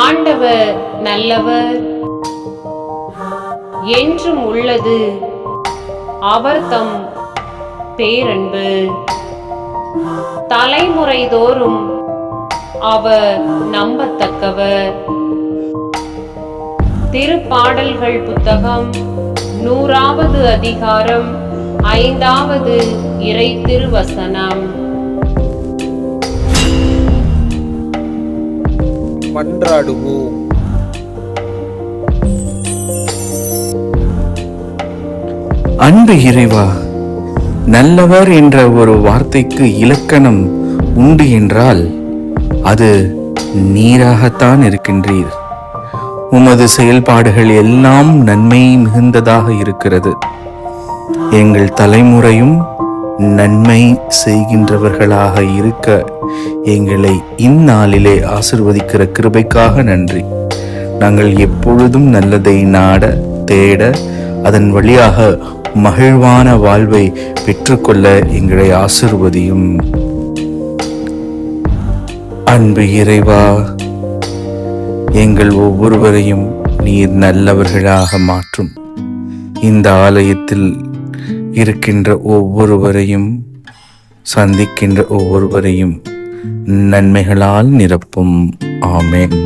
ஆண்டவர் நல்லவர், என்றும் உள்ளது அவர்தம் பேரன்பு. தலைமுறை தோறும் அவர் நம்பத்தக்கவர். திருப்பாடல்கள் புத்தகம் 100வது அதிகாரம் 5வது இறை திருவசனம். மன்றாடுவோம். அன்பு இறைவா, நல்லவர் என்ற ஒரு வார்த்தைக்கு இலக்கணம் உண்டு என்றால் அது நீராகத்தான் இருக்கின்றீர். உமது செயல்பாடுகள் எல்லாம் நன்மை மிகுந்ததாக இருக்கிறது. எங்கள் தலைமுறையும் நன்மை செய்கின்றவர்களாக இருக்க எங்களை இந்நாளிலே ஆசிர்வதிக்கிற கிருபைக்காக நன்றி. நாங்கள் எப்பொழுதும் நல்லதை நாட தேட அதன் வழியாக மகிழ்வான வாழ்வை பெற்றுக்கொள்ள எங்களை ஆசிர்வதியும். அன்பு இறைவா, எங்கள் ஒவ்வொருவரையும் நீர் நல்லவர்களாக மாற்றும். இந்த ஆலயத்தில் இருக்கின்ற ஒவ்வொருவரையும், சந்திக்கின்ற ஒவ்வொருவரையும் நன்மைகளால் நிரப்பும். ஆமென்.